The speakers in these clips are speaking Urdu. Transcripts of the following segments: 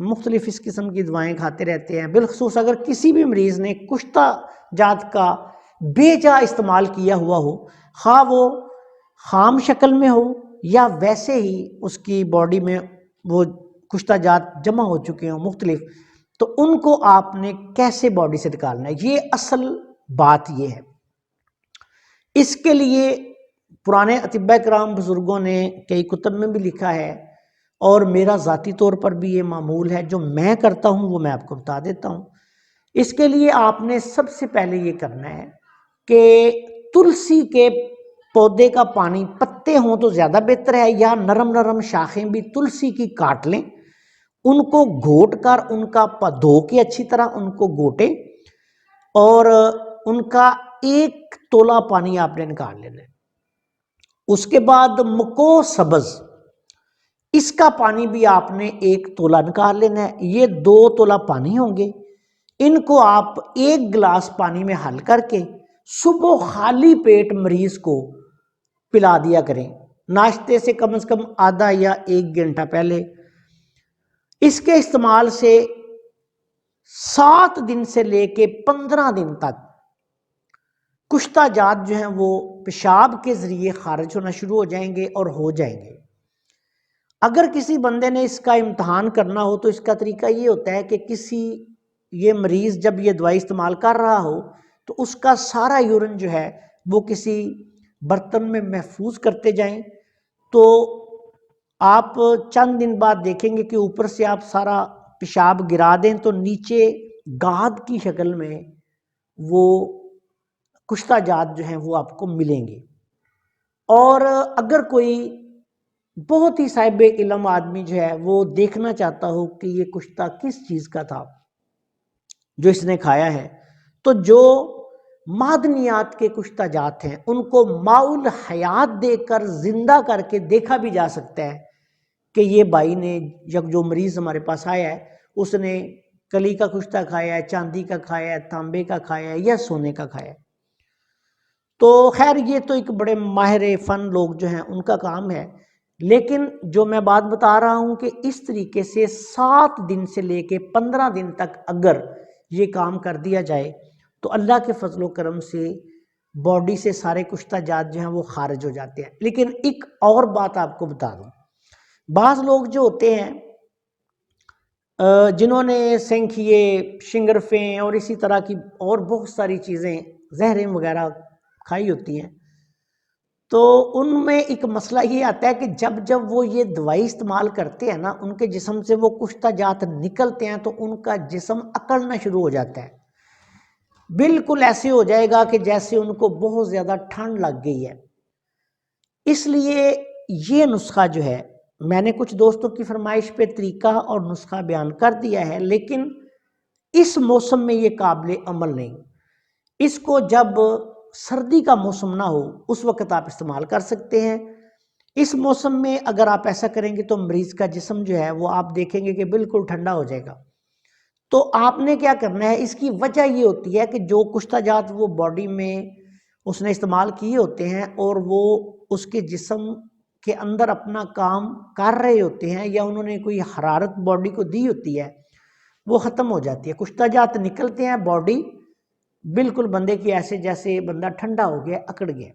مختلف اس قسم کی دوائیں کھاتے رہتے ہیں، بالخصوص اگر کسی بھی مریض نے کشتہ جات کا بے جا استعمال کیا ہوا ہو، خواہ وہ خام شکل میں ہو یا ویسے ہی اس کی باڈی میں وہ کشتہ جات جمع ہو چکے ہوں مختلف، تو ان کو آپ نے کیسے باڈی سے نکالنا ہے، یہ اصل بات یہ ہے۔ اس کے لیے پرانے اطباء کرام بزرگوں نے کئی کتب میں بھی لکھا ہے، اور میرا ذاتی طور پر بھی یہ معمول ہے، جو میں کرتا ہوں وہ میں آپ کو بتا دیتا ہوں۔ اس کے لیے آپ نے سب سے پہلے یہ کرنا ہے کہ تلسی کے پودے کا پانی، پتے ہوں تو زیادہ بہتر ہے، یا نرم نرم شاخیں بھی تلسی کی کاٹ لیں، ان کو گھوٹ کر ان کا دھو کے اچھی طرح ان کو گھوٹیں، اور ان کا 1 تولہ پانی آپ نے نکال لینا ہے۔ اس کے بعد مکو سبز، اس کا پانی بھی آپ نے 1 تولہ نکال لینا ہے، یہ 2 تولہ پانی ہوں گے۔ ان کو آپ 1 گلاس پانی میں حل کر کے صبح خالی پیٹ مریض کو پلا دیا کریں، ناشتے سے کم از کم آدھا یا 1 گھنٹہ پہلے۔ اس کے استعمال سے 7 دن سے لے کے 15 دن تک کشتہ جات جو ہیں وہ پیشاب کے ذریعے خارج ہونا شروع ہو جائیں گے اور ہو جائیں گے۔ اگر کسی بندے نے اس کا امتحان کرنا ہو تو اس کا طریقہ یہ ہوتا ہے کہ یہ مریض جب یہ دوائی استعمال کر رہا ہو تو اس کا سارا یورین جو ہے وہ کسی برتن میں محفوظ کرتے جائیں، تو آپ چند دن بعد دیکھیں گے کہ اوپر سے آپ سارا پیشاب گرا دیں تو نیچے گاد کی شکل میں وہ کشتہ جات جو ہیں وہ آپ کو ملیں گے۔ اور اگر کوئی بہت ہی صاحب علم آدمی جو ہے وہ دیکھنا چاہتا ہو کہ یہ کشتہ کس چیز کا تھا جو اس نے کھایا ہے، تو جو معدنیات کے کشتہ جات ہیں ان کو ماؤل حیات دے کر زندہ کر کے دیکھا بھی جا سکتا ہے کہ یہ بھائی نے، جو مریض ہمارے پاس آیا ہے، اس نے کلی کا کشتہ کھایا ہے، چاندی کا کھایا ہے، تانبے کا کھایا ہے یا سونے کا کھایا ہے۔ تو خیر یہ تو ایک بڑے ماہر فن لوگ جو ہیں ان کا کام ہے، لیکن جو میں بات بتا رہا ہوں کہ اس طریقے سے 7 دن سے لے کے 15 دن تک اگر یہ کام کر دیا جائے تو اللہ کے فضل و کرم سے باڈی سے سارے کشتہ جات جو ہیں وہ خارج ہو جاتے ہیں۔ لیکن ایک اور بات آپ کو بتا دوں، بعض لوگ جو ہوتے ہیں جنہوں نے سینکھیے، شنگرفیں اور اسی طرح کی اور بہت ساری چیزیں، زہریں وغیرہ کھائی ہوتی ہیں، تو ان میں ایک مسئلہ یہ آتا ہے کہ جب وہ یہ دوائی استعمال کرتے ہیں نا، ان کے جسم سے وہ کشتہ جات نکلتے ہیں تو ان کا جسم اکڑنا شروع ہو جاتا ہے، بالکل ایسے ہو جائے گا کہ جیسے ان کو بہت زیادہ ٹھنڈ لگ گئی ہے۔ اس لیے یہ نسخہ جو ہے، میں نے کچھ دوستوں کی فرمائش پہ طریقہ اور نسخہ بیان کر دیا ہے، لیکن اس موسم میں یہ قابل عمل نہیں۔ اس کو جب سردی کا موسم نہ ہو اس وقت آپ استعمال کر سکتے ہیں۔ اس موسم میں اگر آپ ایسا کریں گے تو مریض کا جسم جو ہے وہ آپ دیکھیں گے کہ بالکل ٹھنڈا ہو جائے گا۔ تو آپ نے کیا کرنا ہے، اس کی وجہ یہ ہوتی ہے کہ جو کشتہ جات وہ باڈی میں اس نے استعمال کیے ہوتے ہیں اور وہ اس کے جسم کے اندر اپنا کام کر رہے ہوتے ہیں، یا انہوں نے کوئی حرارت باڈی کو دی ہوتی ہے، وہ ختم ہو جاتی ہے، کشتہ جات نکلتے ہیں، باڈی بالکل بندے کی ایسے جیسے بندہ ٹھنڈا ہو گیا، اکڑ گیا۔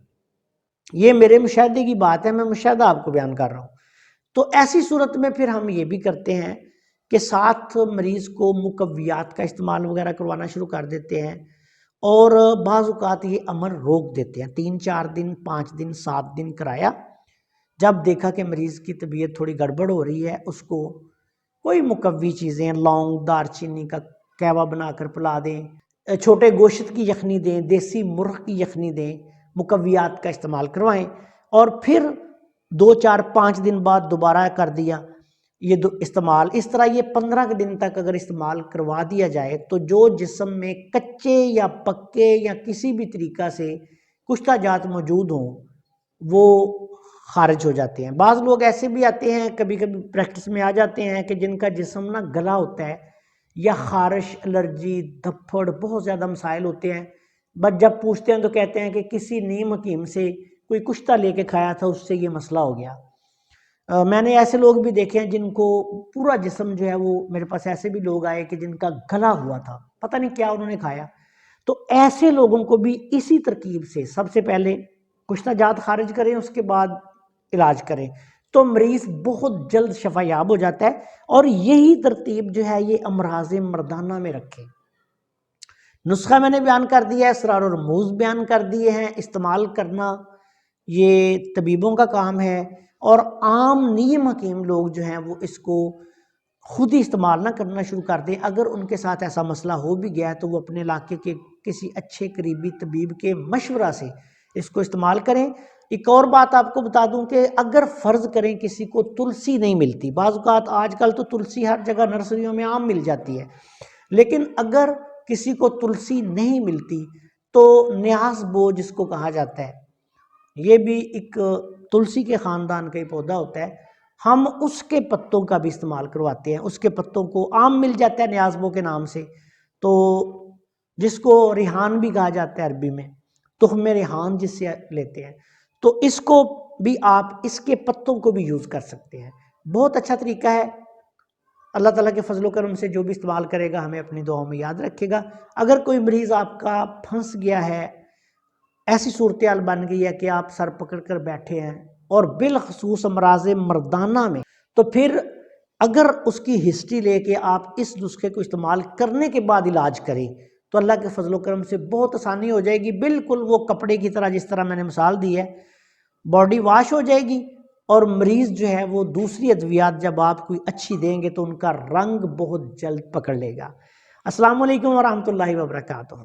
یہ میرے مشاہدے کی بات ہے، میں مشاہدہ آپ کو بیان کر رہا ہوں۔ تو ایسی صورت میں پھر ہم یہ بھی کرتے ہیں کہ ساتھ مریض کو مقویات کا استعمال وغیرہ کروانا شروع کر دیتے ہیں، اور بعض اوقات یہ عمل روک دیتے ہیں، 3-4 دن، 5 دن، 7 دن کرایا، جب دیکھا کہ مریض کی طبیعت تھوڑی گڑبڑ ہو رہی ہے، اس کو کوئی مقوی چیزیں، لونگ، دار چینی کا قہوہ بنا کر پلا دیں، چھوٹے گوشت کی یخنی دیں، دیسی مرغ کی یخنی دیں، مقویات کا استعمال کروائیں، اور پھر 2-4-5 دن بعد دوبارہ کر دیا یہ استعمال۔ اس طرح یہ 15 دن تک اگر استعمال کروا دیا جائے تو جو جسم میں کچے یا پکے یا کسی بھی طریقہ سے کشتہ جات موجود ہوں وہ خارج ہو جاتے ہیں۔ بعض لوگ ایسے بھی آتے ہیں، کبھی کبھی پریکٹس میں آ جاتے ہیں، کہ جن کا جسم نا گلا ہوتا ہے، یا خارش، الرجی، دھپڑ، بہت زیادہ مسائل ہوتے ہیں، بس جب پوچھتے ہیں تو کہتے ہیں کہ کسی نیم حکیم سے کوئی کشتہ لے کے کھایا تھا، اس سے یہ مسئلہ ہو گیا۔ میں نے ایسے لوگ بھی دیکھے ہیں جن کو پورا جسم جو ہے وہ، میرے پاس ایسے بھی لوگ آئے کہ جن کا گلا ہوا تھا، پتہ نہیں کیا انہوں نے کھایا. تو ایسے لوگوں کو بھی اسی ترکیب سے سب سے پہلے کشتہ جات خارج کریں، اس کے بعد علاج کریں تو مریض بہت جلد شفا یاب ہو جاتا ہے. اور یہی ترتیب جو ہے یہ امراض مردانہ میں رکھیں. نسخہ میں نے بیان کر دیا ہے، اسرار و رموز بیان کر دیے ہیں. استعمال کرنا یہ طبیبوں کا کام ہے، اور عام نیم حکیم لوگ جو ہیں وہ اس کو خود ہی استعمال نہ کرنا شروع کر دیں. اگر ان کے ساتھ ایسا مسئلہ ہو بھی گیا ہے تو وہ اپنے علاقے کے کسی اچھے قریبی طبیب کے مشورہ سے اس کو استعمال کریں. ایک اور بات آپ کو بتا دوں کہ اگر فرض کریں کسی کو تلسی نہیں ملتی، بعض اوقات آج کل تو تلسی ہر جگہ نرسریوں میں عام مل جاتی ہے، لیکن اگر کسی کو تلسی نہیں ملتی تو نیاز بو جس کو کہا جاتا ہے، یہ بھی ایک تلسی کے خاندان کا ہی پودا ہوتا ہے. ہم اس کے پتوں کا بھی استعمال کرواتے ہیں. اس کے پتوں کو عام مل جاتا ہے نیازبو کے نام سے، تو جس کو ریحان بھی کہا جاتا ہے عربی میں، تخم ریحان جس سے لیتے ہیں، تو اس کو بھی آپ اس کے پتوں کو بھی یوز کر سکتے ہیں. بہت اچھا طریقہ ہے. اللہ تعالیٰ کے فضل و کرم سے جو بھی استعمال کرے گا ہمیں اپنی دعاؤں میں یاد رکھے گا. اگر کوئی مریض آپ کا پھنس گیا ہے، ایسی صورتحال بن گئی ہے کہ آپ سر پکڑ کر بیٹھے ہیں اور بالخصوص امراض مردانہ میں، تو پھر اگر اس کی ہسٹری لے کے آپ اس نسخے کو استعمال کرنے کے بعد علاج کریں تو اللہ کے فضل و کرم سے بہت آسانی ہو جائے گی. بالکل وہ کپڑے کی طرح، جس طرح میں نے مثال دی ہے، باڈی واش ہو جائے گی. اور مریض جو ہے وہ دوسری ادویات جب آپ کوئی اچھی دیں گے تو ان کا رنگ بہت جلد پکڑ لے گا. السلام علیکم ورحمۃ اللہ وبرکاتہ.